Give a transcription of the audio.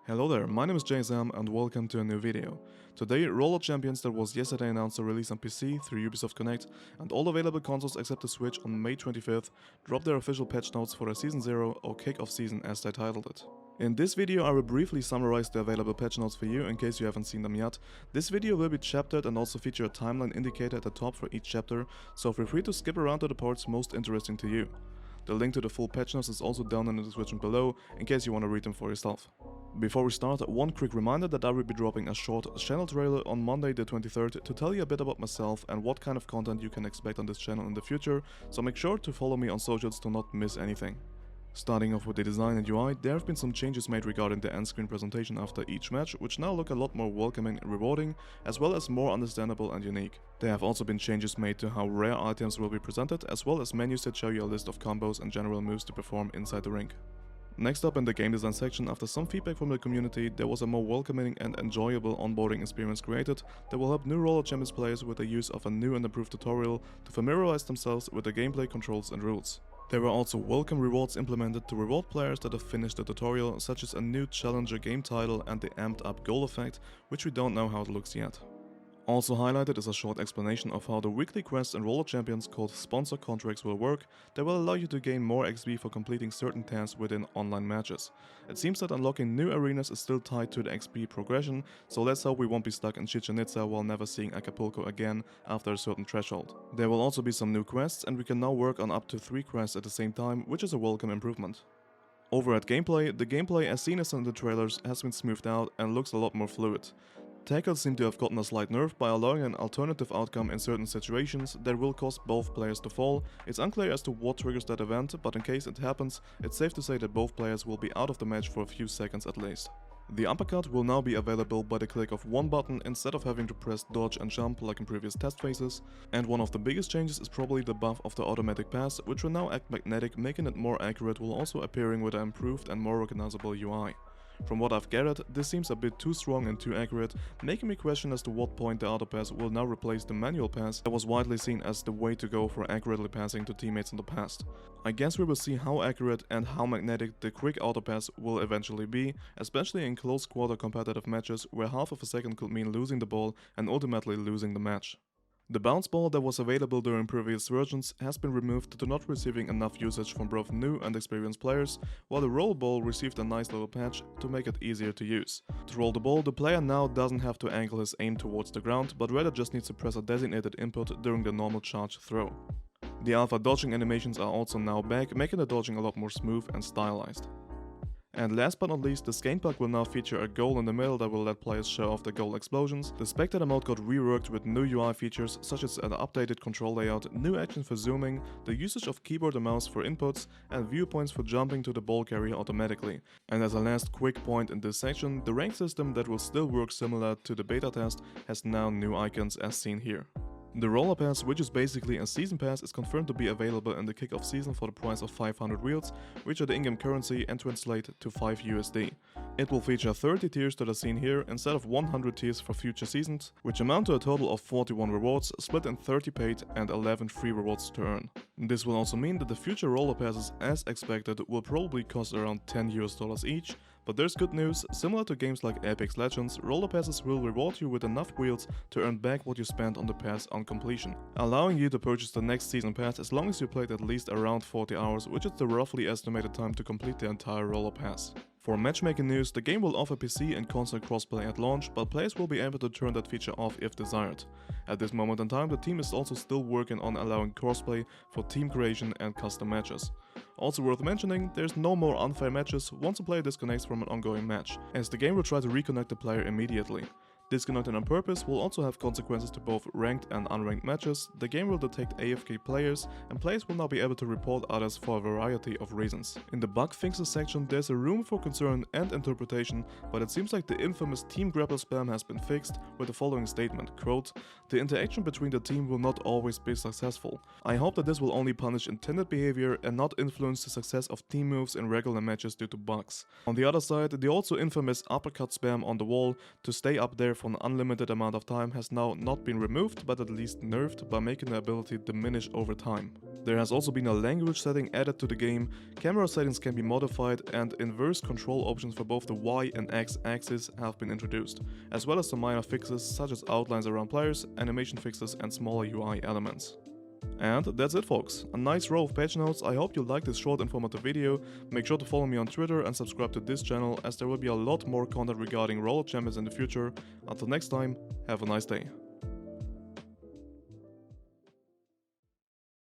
Hello there, my name is JSM and welcome to a new video. Today, Roller Champions that was yesterday announced to release on PC through Ubisoft Connect and all available consoles except the Switch on May 25th dropped their official patch notes for their Season 0 or Kickoff season as they titled it. In this video I will briefly summarize the available patch notes for you in case you haven't seen them yet. This video will be chaptered and also feature a timeline indicator at the top for each chapter, so feel free to skip around to the parts most interesting to you. The link to the full patch notes is also down in the description below in case you want to read them for yourself. Before we start, one quick reminder that I will be dropping a short channel trailer on Monday the 23rd to tell you a bit about myself and what kind of content you can expect on this channel in the future, so make sure to follow me on socials to not miss anything. Starting off with the design and UI, there have been some changes made regarding the end screen presentation after each match, which now look a lot more welcoming and rewarding, as well as more understandable and unique. There have also been changes made to how rare items will be presented, as well as menus that show you a list of combos and general moves to perform inside the ring. Next up in the game design section, after some feedback from the community, there was a more welcoming and enjoyable onboarding experience created that will help new Roller Champions players with the use of a new and improved tutorial to familiarize themselves with the gameplay controls and rules. There were also welcome rewards implemented to reward players that have finished the tutorial, such as a new challenger game title and the amped up goal effect, which we don't know how it looks yet. Also highlighted is a short explanation of how the weekly quests in Roller Champions called sponsor contracts will work that will allow you to gain more XP for completing certain tasks within online matches. It seems that unlocking new arenas is still tied to the XP progression, so let's hope we won't be stuck in Chichen Itza while never seeing Acapulco again after a certain threshold. There will also be some new quests and we can now work on up to 3 quests at the same time, which is a welcome improvement. Over at gameplay, the gameplay as seen as in the trailers has been smoothed out and looks a lot more fluid. Tackles seem to have gotten a slight nerf by allowing an alternative outcome in certain situations that will cause both players to fall. It's unclear as to what triggers that event, but in case it happens, it's safe to say that both players will be out of the match for a few seconds at least. The uppercut will now be available by the click of one button instead of having to press dodge and jump like in previous test phases, and one of the biggest changes is probably the buff of the automatic pass, which will now act magnetic, making it more accurate while also appearing with an improved and more recognizable UI. From what I've gathered, this seems a bit too strong and too accurate, making me question as to what point the auto pass will now replace the manual pass that was widely seen as the way to go for accurately passing to teammates in the past. I guess we will see how accurate and how magnetic the quick auto pass will eventually be, especially in close quarter competitive matches where half of a second could mean losing the ball and ultimately losing the match. The bounce ball that was available during previous versions has been removed due to not receiving enough usage from both new and experienced players, while the roll ball received a nice little patch to make it easier to use. To roll the ball, the player now doesn't have to angle his aim towards the ground, but rather just needs to press a designated input during the normal charge throw. The alpha dodging animations are also now back, making the dodging a lot more smooth and stylized. And last but not least, the skate puck will now feature a goal in the middle that will let players show off the goal explosions. The spectator mode got reworked with new UI features such as an updated control layout, new action for zooming, the usage of keyboard and mouse for inputs, and viewpoints for jumping to the ball carrier automatically. And as a last quick point in this section, the rank system that will still work similar to the beta test has now new icons as seen here. The Roller Pass, which is basically a season pass, is confirmed to be available in the Kickoff season for the price of 500 wheels, which are the in-game currency and translate to 5 USD. It will feature 30 tiers that are seen here instead of 100 tiers for future seasons, which amount to a total of 41 rewards, split in 30 paid and 11 free rewards to earn. This will also mean that the future Roller Passes, as expected, will probably cost around $10 each. But there's good news, similar to games like Apex Legends, Roller Passes will reward you with enough wheels to earn back what you spent on the pass on completion, allowing you to purchase the next season pass as long as you played at least around 40 hours, which is the roughly estimated time to complete the entire Roller Pass. For matchmaking news, the game will offer PC and console crossplay at launch, but players will be able to turn that feature off if desired. At this moment in time, the team is also still working on allowing crossplay for team creation and custom matches. Also worth mentioning, there's no more unfair matches once a player disconnects from an ongoing match, as the game will try to reconnect the player immediately. Disconnecting on purpose will also have consequences to both ranked and unranked matches. The game will detect AFK players, and players will now be able to report others for a variety of reasons. In the bug fixes section, there's a room for concern and interpretation, but it seems like the infamous team grapple spam has been fixed with the following statement, quote, "The interaction between the team will not always be successful. I hope that this will only punish intended behavior and not influence the success of team moves in regular matches due to bugs." On the other side, the also infamous uppercut spam on the wall to stay up there for an unlimited amount of time has now not been removed, but at least nerfed by making the ability diminish over time. There has also been a language setting added to the game, camera settings can be modified, and inverse control options for both the Y and X axis have been introduced, as well as some minor fixes such as outlines around players, animation fixes, and smaller UI elements. And that's it, folks. A nice row of patch notes. I hope you liked this short informative video. Make sure to follow me on Twitter and subscribe to this channel, as there will be a lot more content regarding Roller Champions in the future. Until next time, have a nice day.